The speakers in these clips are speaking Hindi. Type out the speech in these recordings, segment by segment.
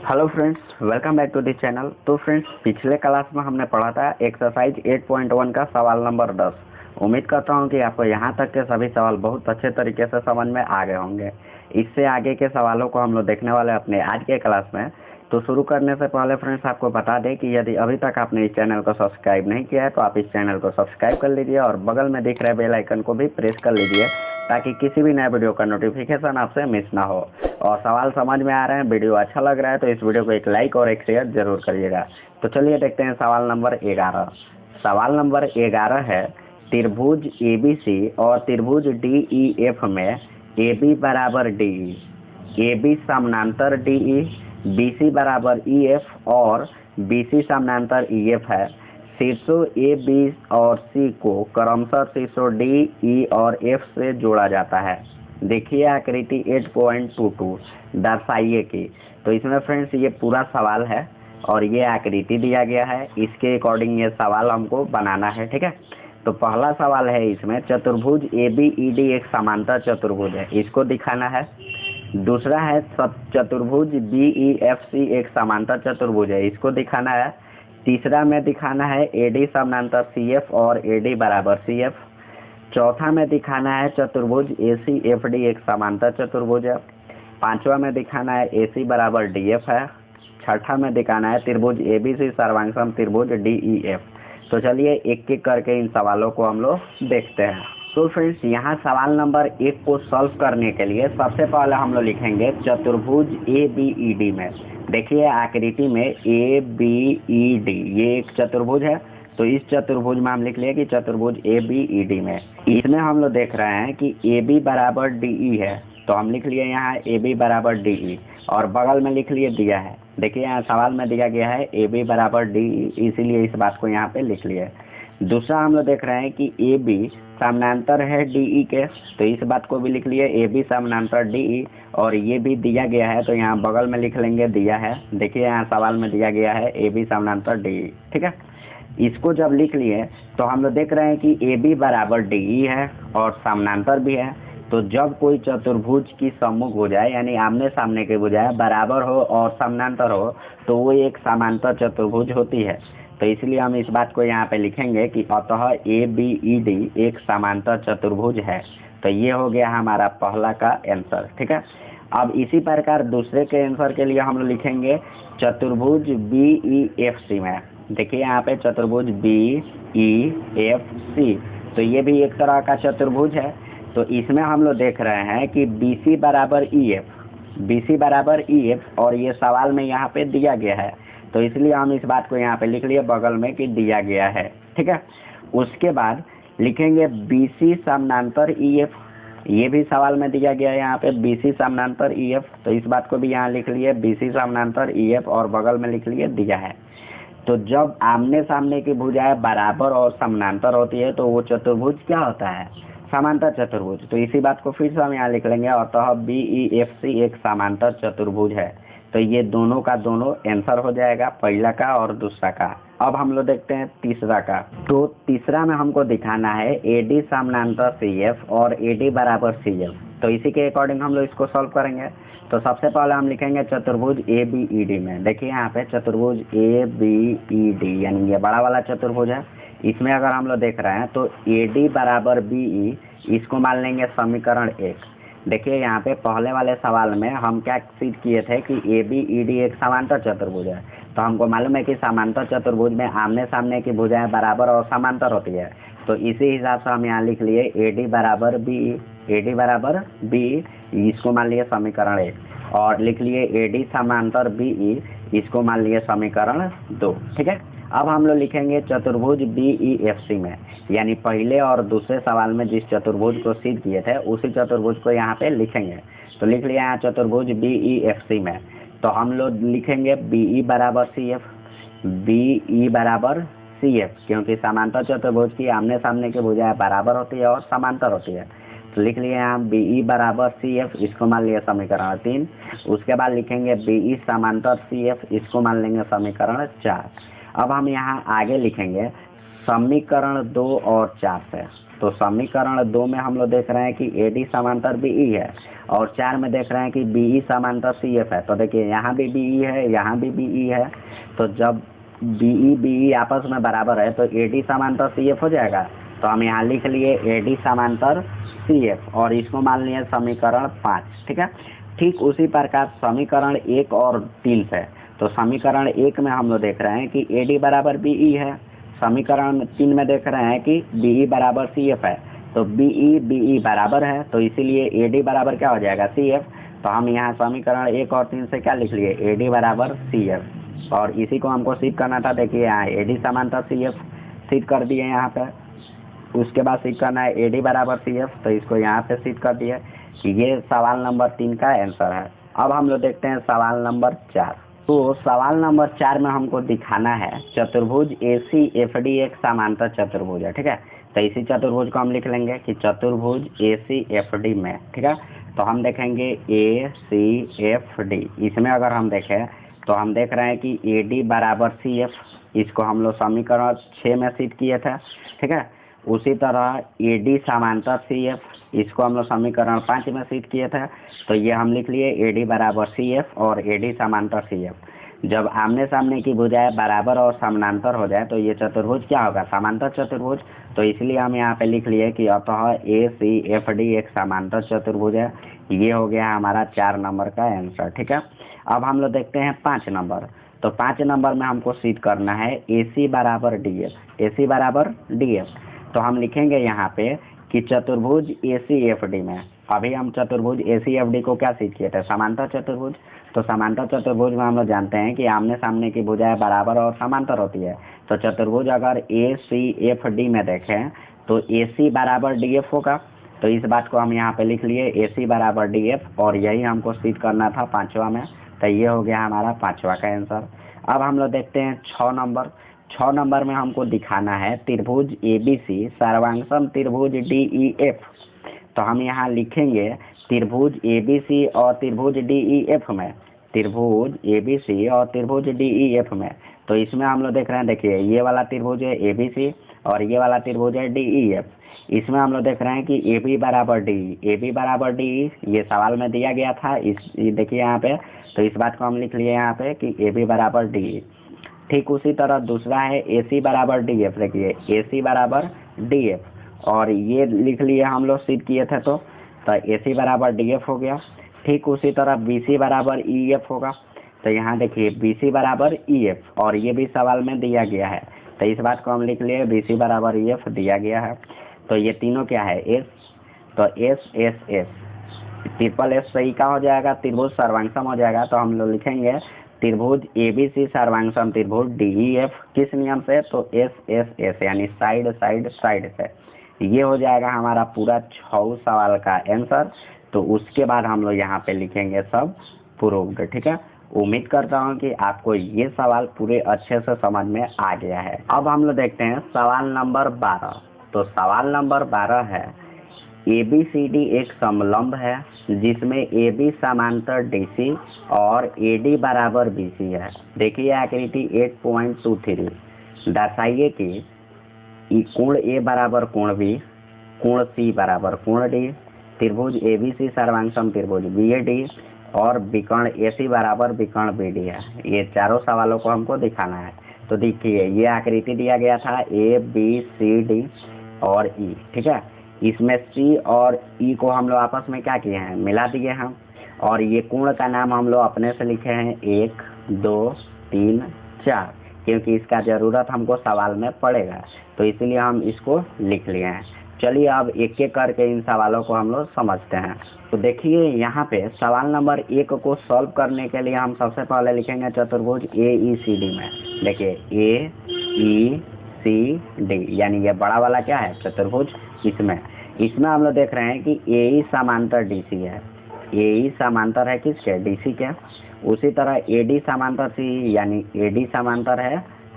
Hello friends, welcome back to the channel. तो फ्रेंड्स, पिछले क्लास में हमने पढ़ा था एक्सरसाइज 8.1 का सवाल नंबर 10। उम्मीद करता हूं कि आपको यहां तक के सभी सवाल बहुत अच्छे तरीके से समझ में आ गए होंगे। इससे आगे के सवालों को हम लोग देखने वाले अपने आज के क्लास में। तो शुरू करने से पहले फ्रेंड्स आपको बता दें कि यदि अभी तक आपने इस चैनल को सब्सक्राइब नहीं किया है तो आप इस चैनल को सब्सक्राइब कर लीजिए और बगल में दिख रहे बेल आइकन को भी प्रेस कर लीजिए ताकि किसी भी नए वीडियो का नोटिफिकेशन आपसे मिस ना हो। और सवाल समझ में आ रहे हैं, वीडियो अच्छा लग रहा है तो इस वीडियो को एक लाइक और एक शेयर जरूर करिएगा। तो चलिए देखते हैं सवाल नंबर 11। सवाल नंबर 11 है, त्रिभुज ABC और त्रिभुज DEF में AB बराबर DE, AB समानांतर DE, BC बराबर EF और BC समानांतर EF है। शीर्षों A, B और C को क्रमशः शीर्षों D, E और F से जोड़ा जाता है। देखिए आकृति 8.22 दर्शाइए कि। तो इसमें फ्रेंड्स ये पूरा सवाल है और ये आकृति दिया गया है, इसके अकॉर्डिंग ये सवाल हमको बनाना है। ठीक है, तो पहला सवाल है इसमें, चतुर्भुज ABED एक समांतर चतुर्भुज है, इसको दिखाना है। दूसरा है चतुर्भुज BEFC एक समांतर चतुर्भुज है, इसको दिखाना है। तीसरा में दिखाना है AD समानांतर CF और AD बराबर CF। चौथा में दिखाना है चतुर्भुज ACFD एक समांतर चतुर्भुज है। पांचवा में दिखाना है AC बराबर DF है। छठा में दिखाना है त्रिभुज ABC सर्वांगसम त्रिभुज DEF। तो चलिए एक एक करके इन सवालों को हम लोग देखते हैं। तो फ्रेंड्स, यहाँ सवाल नंबर 1 को सॉल्व करने के लिए सबसे पहले हम लोग लिखेंगे चतुर्भुज ABED में। देखिए आकृति में ABED ये एक चतुर्भुज है, तो इस चतुर्भुज में हम लिख लिए कि चतुर्भुज ABED में। इसमें हम लोग देख रहे हैं कि AB बराबर DE है, तो हम लिख लिए यहाँ AB बराबर DE और बगल में लिख लिए दिया है। देखिए यहाँ सवाल में दिया गया है AB बराबर DE, इसीलिए इस बात को यहाँ पे लिख लिए। दूसरा हम लोग देख रहे हैं कि AB समानांतर है DE के, तो इस बात को भी लिख लिए AB समानांतर DE और ये भी दिया गया है, तो यहाँ बगल में लिख लेंगे दिया है। देखिए यहाँ सवाल में दिया गया है AB समानांतर DE। ठीक है, इसको जब लिख लिए तो हम लोग देख रहे हैं कि AB बराबर DE है और समानांतर भी है। तो जब कोई चतुर्भुज की सम्मुख हो जाए यानी आमने सामने के बजाय बराबर हो और समानांतर हो तो वो एक समांतर चतुर्भुज होती है। तो इसलिए हम इस बात को यहाँ पे लिखेंगे कि अतः ABED एक समांतर चतुर्भुज है। तो ये हो गया हमारा पहला का आंसर। ठीक है, अब इसी प्रकार दूसरे के आंसर के लिए हम लोग लिखेंगे चतुर्भुज BEFC में। देखिए यहाँ पे चतुर्भुज BEFC, तो ये भी एक तरह का चतुर्भुज है। तो इसमें हम लोग देख रहे हैं कि BC बराबर EF और ये सवाल में यहाँ पे दिया गया है, तो इसलिए हम इस बात को यहाँ पे लिख लिए बगल में कि दिया गया है। ठीक है, उसके बाद लिखेंगे BC समानांतर EF, ये भी सवाल में दिया गया है यहाँ पे BC समानांतर EF, तो इस बात को भी यहाँ लिख लिए BC समानांतर EF और बगल में लिख लिए दिया है। तो जब आमने सामने की भुजाएं बराबर और समानांतर होती है तो वो चतुर्भुज क्या होता है? समांतर चतुर्भुज। तो इसी बात को फिर से हम यहाँ लिख लेंगे, अतः BEFC एक समांतर चतुर्भुज है। तो ये दोनों का दोनों आंसर हो जाएगा, पहला का और दूसरा का। अब हम लोग देखते हैं तीसरा का। तो तीसरा में हमको दिखाना है AD समानांतर CF और AD बराबर CF। तो इसी के अकॉर्डिंग हम लोग इसको सॉल्व करेंगे। तो सबसे पहले हम लिखेंगे चतुर्भुज ABED में। देखिए यहाँ पे चतुर्भुज ABED यानी ये बड़ा वाला चतुर्भुज है। इसमें अगर हम लोग देख रहे हैं तो AD बराबर BE, इसको मान लेंगे समीकरण 1। देखिए यहाँ पे पहले वाले सवाल में हम क्या सिद्ध किए थे कि ABED एक समांतर चतुर्भुज है। तो हमको मालूम है कि समांतर चतुर्भुज में आमने सामने की भुजाएं बराबर और समांतर होती है। तो इसी हिसाब से हम यहाँ लिख लिए AD बराबर BE, इसको मान लिए समीकरण 1 और लिख लिए AD समांतर BE, इसको मान लिए समीकरण 2। ठीक है, अब हम लोग लिखेंगे चतुर्भुज BEFC में, यानी पहले और दूसरे सवाल में जिस चतुर्भुज को सिद्ध किए थे उसी चतुर्भुज को यहाँ पे लिखेंगे। तो लिख लिया यहाँ चतुर्भुज BEFC में। तो हम लोग लिखेंगे BE बराबर CF, क्योंकि समांतर चतुर्भुज की आमने सामने की भुजाएं बराबर होती है और समांतर होती है। तो लिख लिए यहाँ BE बराबर CF, इसको मान लिया समीकरण 3। उसके बाद लिखेंगे BE समांतर CF, इसको मान लेंगे समीकरण 4। अब हम यहाँ आगे लिखेंगे समीकरण 2 और 4 से। तो समीकरण 2 में हम लोग देख रहे हैं कि AD समांतर BE है और 4 में देख रहे हैं कि BE समांतर CF है। तो देखिए यहाँ भी BE है, यहाँ भी BE है। तो जब BE आपस में बराबर है तो AD समांतर CF हो जाएगा। तो हम यहाँ लिख लिए AD समांतर CF और इसको मान लिए समीकरण 5। ठीक है। ठीक उसी प्रकार समीकरण 1 और 3 से, तो समीकरण 1 में हम लोग देख रहे हैं कि AD बराबर BE है। समीकरण 3 में देख रहे हैं कि BE बराबर CF है। तो BE बराबर है, तो इसीलिए AD बराबर क्या हो जाएगा, CF। तो हम यहाँ समीकरण 1 और 3 से क्या लिख लिए, AD बराबर CF। और इसी को हमको सिद्ध करना था। देखिए यहाँ AD समांतर CF सिद्ध कर दिए यहाँ पे। उसके बाद सिद्ध करना है AD बराबर CF, तो इसको यहाँ पे सिद्ध कर दिए कि ये सवाल नंबर 3 का आंसर है। अब हम लोग देखते हैं सवाल नंबर 4। तो सवाल नंबर 4 में हमको दिखाना है चतुर्भुज ACFD एक समांतर चतुर्भुज है। ठीक है। तो इसी चतुर्भुज को हम लिख लेंगे कि चतुर्भुज ACFD में, ठीक है। तो हम देखेंगे ACFD, इसमें अगर हम देखें तो हम देख रहे हैं कि AD बराबर CF, इसको हम लोग समीकरण 6 में सिद्ध किए थे। ठीक है। उसी तरह AD समांतर CF, इसको हम लोग समीकरण 5 में सिद्ध किए थे। तो ये हम लिख लिए AD बराबर CF और AD समांतर CF। जब आमने सामने की भुजाएं बराबर और समानांतर हो जाए तो ये चतुर्भुज क्या होगा, समांतर चतुर्भुज। तो इसलिए हम यहाँ पे लिख लिए कि अतः ACFD एक समांतर चतुर्भुज है। ये हो गया हमारा 4 नंबर का आंसर। ठीक है। अब हम लोग देखते हैं 5 नंबर। तो 5 नंबर में हमको सिद्ध करना है AC बराबर DF। AC बराबर DF, तो हम लिखेंगे यहाँ पे कि चतुर्भुज ACFD में, अभी हम चतुर्भुज ACFD को क्या सिद्ध किए थे, समांतर चतुर्भुज। तो समांतर चतुर्भुज में हम लोग जानते हैं कि आमने सामने की भुजाएं बराबर और समांतर होती है। तो चतुर्भुज अगर ACFD में देखें तो AC बराबर DF होगा। तो इस बात को हम यहाँ पे लिख लिए AC बराबर DF, और यही हमको सिद्ध करना था 5वां में। तो ये हो गया हमारा 5वां का आंसर। अब हम लोग देखते हैं 6 नंबर। 6 नंबर में हमको दिखाना है त्रिभुज ABC सर्वांगसम त्रिभुज DEF। तो हम यहाँ लिखेंगे त्रिभुज ABC और त्रिभुज DEF में, त्रिभुज ABC और त्रिभुज DEF में। तो इसमें हम लोग देख रहे हैं, देखिए ये वाला त्रिभुज है ABC और ये वाला त्रिभुज है DEF। इसमें हम लोग देख रहे हैं कि AB बराबर DE, ये सवाल में दिया गया था। देखिए यहाँ पे, तो इस बात को हम लिख लिए यहाँ पे कि AB बराबर DE। ठीक उसी तरह दूसरा है AC बराबर DF। देखिए AC बराबर DF, और ये लिख लिए हम लोग सिद्ध किए थे। तो AC बराबर DF हो गया। ठीक उसी तरह BC बराबर EF होगा। तो यहाँ देखिए BC बराबर EF, और ये भी सवाल में दिया गया है। तो इस बात को हम लिख लिए BC बराबर EF दिया गया है। तो ये तीनों क्या है, S। तो S ट्रिपल S सही का हो जाएगा, त्रिभुज सर्वांगसम हो जाएगा। तो हम लोग लिखेंगे त्रिभुज ABC सर्वांगसम त्रिभुज DEF किस नियम से, तो S यानी साइड से। ये हो जाएगा हमारा पूरा 6 सवाल का आंसर। तो उसके बाद हम लोग यहाँ पे लिखेंगे सब प्रूव्ड। ठीक है। उम्मीद करता हूँ कि आपको ये सवाल पूरे अच्छे से समझ में आ गया है। अब हम लोग देखते हैं सवाल नंबर 12। तो सवाल नंबर 12 है ABCD एक समलंब है जिसमें AB समांतर DC और AD बराबर BC है। देखिए आकृति 8.23, दर्शाइए कि कोण A बराबर कोण B, कोण C बराबर कोण D, त्रिभुज ABC सर्वांगसम त्रिभुज BAD और विकर्ण AC बराबर विकर्ण BD है। ये चारों सवालों को हमको दिखाना है। तो देखिए ये आकृति दिया गया था ABCD और E। ठीक है। इसमें C और E को हम लोग आपस में क्या किए हैं, मिला दिए हम। और ये कोण का नाम हम लोग अपने से लिखे हैं 1 2 3 4, क्योंकि इसका ज़रूरत हमको सवाल में पड़ेगा। तो इसीलिए हम इसको लिख लिए हैं। चलिए अब एक एक करके इन सवालों को हम लोग समझते हैं। तो देखिए यहाँ पे सवाल नंबर 1 को सॉल्व करने के लिए हम सबसे पहले लिखेंगे चतुर्भुज AECD में। देखिए AECD यानी ये बड़ा वाला क्या है, चतुर्भुज। इसमें हम लोग देख रहे हैं कि AE समांतर DC है। AE समांतर है किसके, DC के। उसी तरह AD समांतर CE यानी AD समांतर है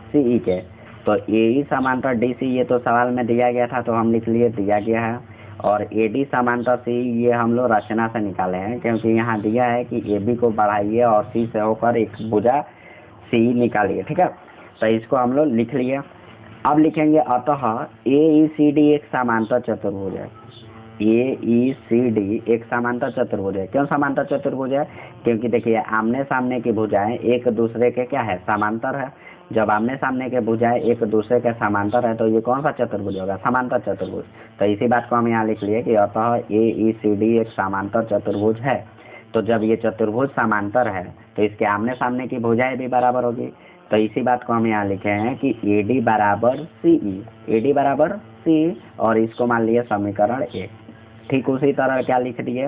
CE के। तो AE समांतर DC ये तो सवाल में दिया गया था, तो हम लिख लिए दिया गया है। और AD समांतर CE ये हम लोग रचना से निकाले हैं, क्योंकि यहाँ दिया है कि AB को बढ़ाइए और C से होकर एक भुजा CE निकालिए। ठीक है। तो इसको हम लोग लिख लिए। अब लिखेंगे अतः AECD एक समांतर चतुर्भुज है। AECD एक समांतर चतुर्भुज है। क्यों समांतर चतुर्भुज है? क्योंकि देखिए आमने सामने की भुजाएं एक दूसरे के क्या है, समांतर है। जब आमने सामने के भुजाएं एक दूसरे के समांतर है तो ये कौन सा चतुर्भुज होगा, समांतर चतुर्भुज। तो इसी बात को हम यहाँ लिख लिए कि अतः AECD एक समांतर चतुर्भुज है। तो जब ये चतुर्भुज समांतर है तो इसके आमने सामने की भुजाएं भी बराबर होगी। तो इसी बात को हम यहाँ लिखे हैं कि AD बराबर CE, AD बराबर CE, और इसको मान लिया समीकरण 1। ठीक उसी तरह क्या लिख दिए,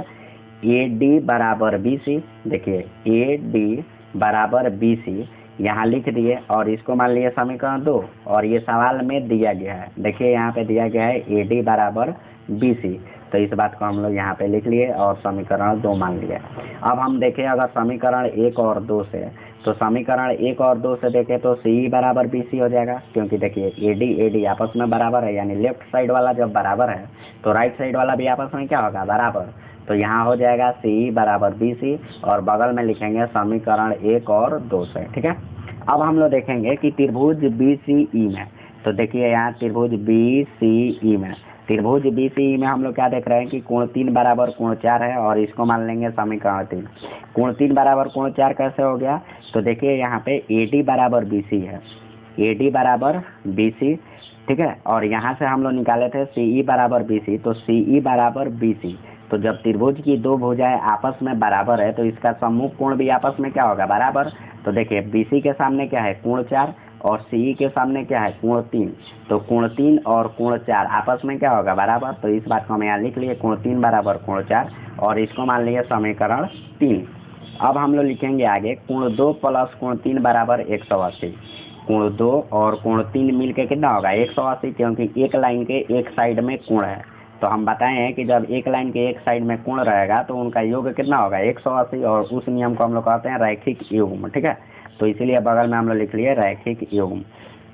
AD बराबर BC। देखिए AD बराबर BC यहाँ लिख दिए और इसको मान लिया समीकरण 2, और ये सवाल में दिया गया है। देखिए यहाँ पे दिया गया है AD बराबर BC, तो इस बात को हम लोग यहाँ पे लिख लिए और समीकरण 2 मान लिया। अब हम देखें अगर समीकरण 1 और 2 से, तो समीकरण 1 और 2 से देखें तो CE बराबर BC हो जाएगा, क्योंकि देखिए AD आपस में बराबर है, यानी लेफ्ट साइड वाला जब बराबर है तो राइट साइड वाला भी आपस में क्या होगा, बराबर। तो यहाँ हो जाएगा CE बराबर BC, और बगल में लिखेंगे समीकरण 1 और 2 से। ठीक है, अब हम लोग देखेंगे कि त्रिभुज BCE में, तो देखिए यहाँ त्रिभुज BCE में, त्रिभुज BCE में हम लोग क्या देख रहे हैं कि कोण 3 बराबर कोण 4 है, और इसको मान लेंगे समीकरण 3। कोण 3 बराबर कोण 4 कैसे हो गया, तो देखिए यहाँ पे AD बराबर BC है, AD बराबर BC। ठीक है, और यहाँ से हम लोग निकाले थे CE बराबर BC, तो CE बराबर BC। तो जब त्रिभुज की दो भुजाएं आपस में बराबर है तो इसका सम्मुख कोण भी आपस में क्या होगा, बराबर। तो देखिए BC के सामने क्या है, कोण 4, और CE के सामने क्या है, कोण 3। तो कोण 3 और कोण 4 आपस में क्या होगा, बराबर। तो इस बात को हम यहाँ लिख लिए, कोण 3 बराबर कोण 4, और इसको मान लिए समीकरण 3। अब हम लोग लिखेंगे आगे, कोण 2 प्लस कोण 3 बराबर 180। कोण 2 और कोण 3 मिलके कितना होगा, 180, क्योंकि एक लाइन के एक साइड में कोण है। तो हम बताए हैं कि जब एक लाइन के एक साइड में कोण रहेगा तो उनका योग कितना होगा, 180, और उस नियम को हम लोग कहते हैं रैखिक युग्म। ठीक है, तो इसीलिए बगल में हम लोग लिख लिए रैखिक युग्म।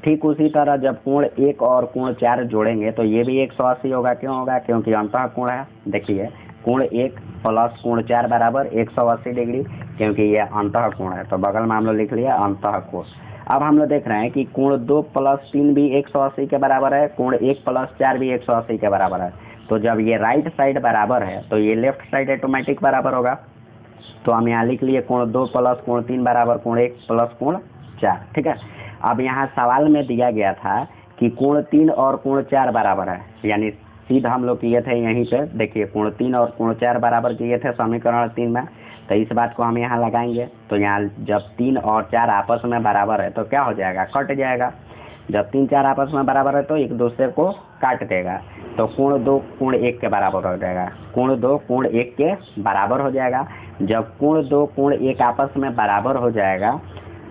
ठीक उसी तरह जब कोण 1 और कोण 4 जोड़ेंगे तो ये भी 180 होगा। क्यों होगा, क्योंकि अंतः कोण है। देखिए कोण 1 प्लस कोण 4 बराबर 180 डिग्री, क्योंकि ये अंतः कोण है, तो बगल में हम लोग लिख लिए अंतः कोण। अब हम लोग देख रहे हैं कि कोण 2 प्लस 3 भी 180 के बराबर है, कोण 1 प्लस 4 भी 180 के बराबर है। तो जब ये राइट साइड बराबर है तो ये लेफ्ट साइड ऑटोमेटिक बराबर होगा। तो हम यहाँ लिख लिए कोण 2 प्लस कोण 3 बराबर कोण 1 प्लस कोण 4। ठीक है, अब यहाँ सवाल में दिया गया था कि कोण 3 और कोण 4 बराबर है, यानी सीधा हम लोग किए थे यहीं पे। देखिए कोण 3 और कोण 4 बराबर किए थे समीकरण 3 में, तो इस बात को हम यहाँ लगाएंगे। तो यहाँ जब 3 और 4 आपस में बराबर है तो क्या हो जाएगा, कट जाएगा। जब 3 4 आपस में बराबर है तो एक दूसरे को काट देगा। तो कोण 2 कोण 1 के बराबर हो जाएगा, कोण 2 कोण 1 के बराबर हो जाएगा। जब कोण 2 कोण 1 आपस में बराबर हो जाएगा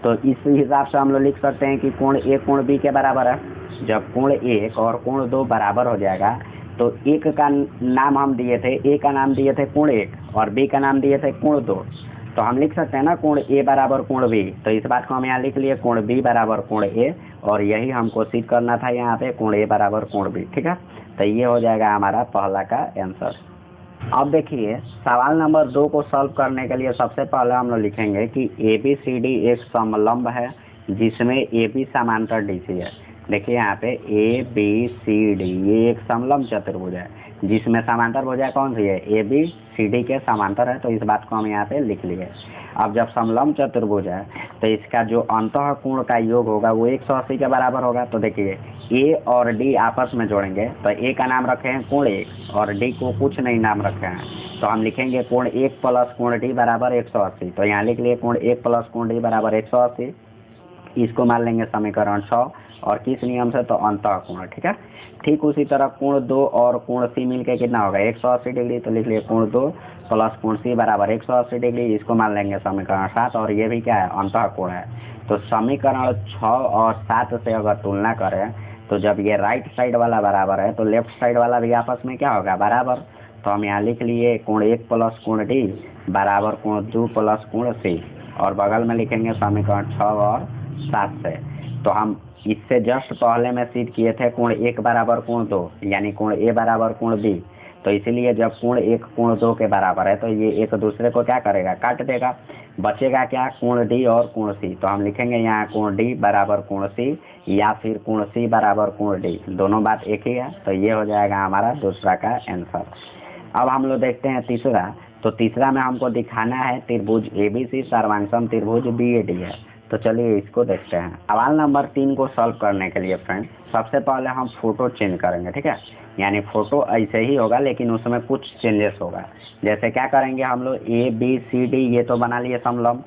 तो इस हिसाब से हम लोग लिख सकते हैं कि कोण 1 कोण B के बराबर है। जब कोण 1 और कोण 2 बराबर हो जाएगा तो एक का नाम हम दिए थे, A का नाम दिए थे कोण 1 और B का नाम दिए थे कोण 2। तो हम लिख सकते हैं ना कोण A बराबर कोण B। तो इस बात को हम यहाँ लिख लिए, कोण B बराबर कोण A, और यही हमको सिद्ध करना था यहाँ पे, कोण A बराबर कोण B। ठीक है, तो ये हो जाएगा हमारा पहला का आंसर। अब देखिए सवाल नंबर 2 को सॉल्व करने के लिए सबसे पहले हम लोग लिखेंगे कि ABCD एक समलंब है जिसमें AB समांतर DC है। देखिए यहाँ पे ABCD ये एक समलंब चतुर्भुज है जिसमें समांतर भुजा कौन सी है, ABCD के समांतर है। तो इस बात को हम यहाँ पे लिख लिए। अब जब समलंब चतुर्भुज है तो इसका जो अंतः कोण का योग होगा वो 180 के बराबर होगा। तो देखिए A और D आपस में जोड़ेंगे तो A का नाम रखे हैं कोण 1 और D को कुछ नहीं नाम रखे हैं, तो हम लिखेंगे कोण 1 प्लस कोण D बराबर 180। तो यहाँ लिख लिए कोण 1 प्लस कोण D बराबर 180, इसको मान लेंगे समीकरण 6, और किस नियम से, तो अंतः कोण। ठीक है, ठीक उसी तरह कोण 2 और कोण C मिलके कितना होगा, 180 डिग्री। तो लिख लिए कोण 2 प्लस कोण C बराबर 180 डिग्री, इसको मान लेंगे समीकरण 7, और ये भी क्या है, अंतः कोण है। तो समीकरण 6 और 7 से अगर तुलना करें तो जब ये राइट साइड वाला बराबर है तो लेफ्ट साइड वाला भी आपस में क्या होगा, बराबर। तो हम यहाँ लिख लिए कोण 1 प्लस कोण D बराबर कोण 2 प्लस कोण C, और बगल में लिखेंगे समीकरण 6 और 7 से। तो हम इससे जस्ट पहले में सिद्ध किए थे कोण 1 बराबर कोण 2, यानी कोण A बराबर कोण B। तो इसीलिए जब कोण 1 कोण 2 के बराबर है तो ये एक दूसरे को क्या करेगा, काट देगा। बचेगा क्या, कोण D और कोण C। तो हम लिखेंगे यहाँ कोण D बराबर कोण C या फिर कोण C बराबर कोण D, दोनों बात एक ही है। तो ये हो जाएगा हमारा दूसरा का आंसर। अब हम लोग देखते हैं तीसरा। तो तीसरा में हमको दिखाना है त्रिभुज ABC सर्वांगसम त्रिभुज BAD है। तो चलिए इसको देखते हैं। सवाल नंबर 3 को सॉल्व करने के लिए फ्रेंड्स सबसे पहले हम फोटो चेंज करेंगे, ठीक है। यानी फोटो ऐसे ही होगा लेकिन उसमें कुछ चेंजेस होगा। जैसे क्या करेंगे हम लोग ABCD ये तो बना लिए समलंब,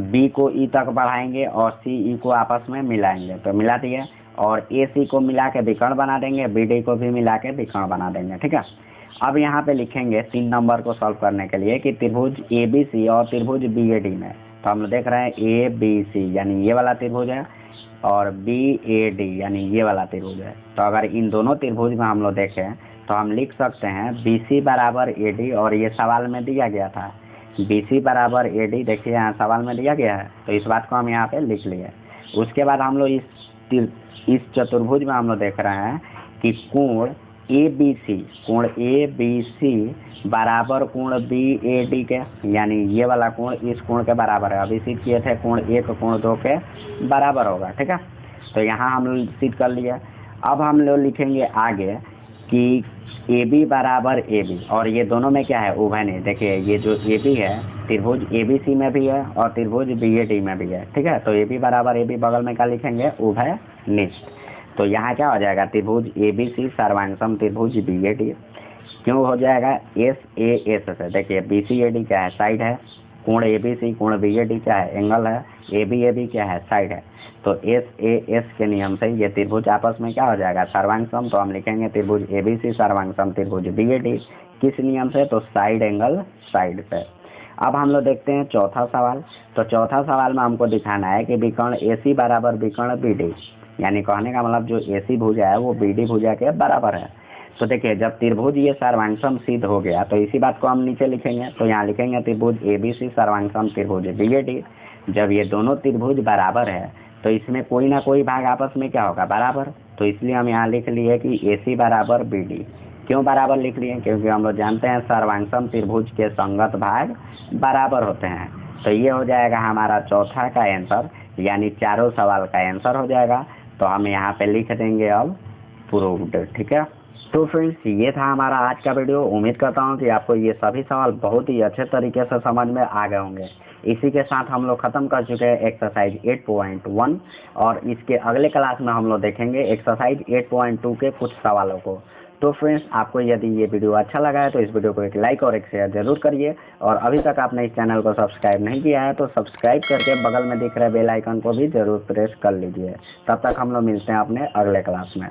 B को E तक बढ़ाएंगे और CE को आपस में मिलाएंगे, तो मिला दिए। और AC को मिला के विकर्ण बना देंगे, BD को भी मिला के विकर्ण बना देंगे, ठीक है। अब यहाँ पे लिखेंगे 3 नंबर को सॉल्व करने के लिए कि त्रिभुज ABC और त्रिभुज BAD में। तो हम लोग देख रहे हैं ABC यानी ये वाला त्रिभुज है और BAD यानी ये वाला त्रिभुज है। तो अगर इन दोनों त्रिभुज में हम लोग देखें तो हम लिख सकते हैं BC बराबर AD, और ये सवाल में दिया गया था BC बराबर AD, देखिए यहाँ सवाल में दिया गया है, तो इस बात को हम यहाँ पे लिख लिए। उसके बाद हम लोग इस चतुर्भुज में हम लोग देख रहे हैं कि कोण ABC बराबर कोण BAD के, यानी ये वाला कोण इस कोण के बराबर है। अभी सिद्ध किए थे कोण 1 कोण 2 के बराबर होगा, ठीक है। तो यहाँ हम लोग सिद्ध कर लिए। अब हम लोग लिखेंगे आगे कि AB बराबर AB, और ये दोनों में क्या है, उभयनिष्ठ। देखिए ये जो AB है त्रिभुज ABC में भी है और त्रिभुज BAD में भी है, ठीक है। तो AB बराबर AB बगल में क्या लिखेंगे, उभयनिष्ठ। तो यहाँ क्या हो जाएगा, त्रिभुज ABC सर्वांगसम त्रिभुज BAD। क्यों हो जाएगा, SAS से। देखिए BCAD क्या है, साइड है। कोण ABC कोण BAD क्या है, एंगल है। ABAB क्या है, साइड है। तो SAS के नियम से ये त्रिभुज आपस में क्या हो जाएगा, सर्वांगसम। तो हम लिखेंगे त्रिभुज ABC सर्वांगसम त्रिभुज BAD। किस नियम से, तो साइड एंगल साइड से। अब हम लोग देखते हैं चौथा सवाल। तो चौथा सवाल में हमको दिखाना है कि विकर्ण AC बराबर विकर्ण BD, यानी कहने का मतलब जो AC भुजा है वो BD भुजा के बराबर है। तो देखिए जब त्रिभुज ये सर्वांगसम सिद्ध हो गया तो इसी बात को हम नीचे लिखेंगे। तो यहाँ लिखेंगे त्रिभुज ABC सर्वांगसम त्रिभुज BAD। जब ये दोनों त्रिभुज बराबर है तो इसमें कोई ना कोई भाग आपस में क्या होगा, बराबर। तो इसलिए हम यहाँ लिख लिए कि AC बराबर BD। क्यों बराबर लिख लिए, क्योंकि हम लोग जानते हैं सर्वांगसम त्रिभुज के संगत भाग बराबर होते हैं। तो ये हो जाएगा हमारा चौथा का आंसर, यानी चारों सवाल का आंसर हो जाएगा। तो हम यहाँ पे लिख देंगे अब प्रूव्ड, ठीक है। तो फ्रेंड्स ये था हमारा आज का वीडियो। उम्मीद करता हूँ कि आपको ये सभी सवाल बहुत ही अच्छे तरीके से समझ में आ गए होंगे। इसी के साथ हम लोग ख़त्म कर चुके हैं एक्सरसाइज 8.1, और इसके अगले क्लास में हम लोग देखेंगे एक्सरसाइज 8.2 के कुछ सवालों को। तो फ्रेंड्स आपको यदि ये वीडियो अच्छा लगा है तो इस वीडियो को एक लाइक और एक शेयर जरूर करिए, और अभी तक आपने इस चैनल को सब्सक्राइब नहीं किया है तो सब्सक्राइब करके बगल में दिख रहे बेल आइकन को भी जरूर प्रेस कर लीजिए। तब तक हम लोग मिलते हैं अपने अगले क्लास में।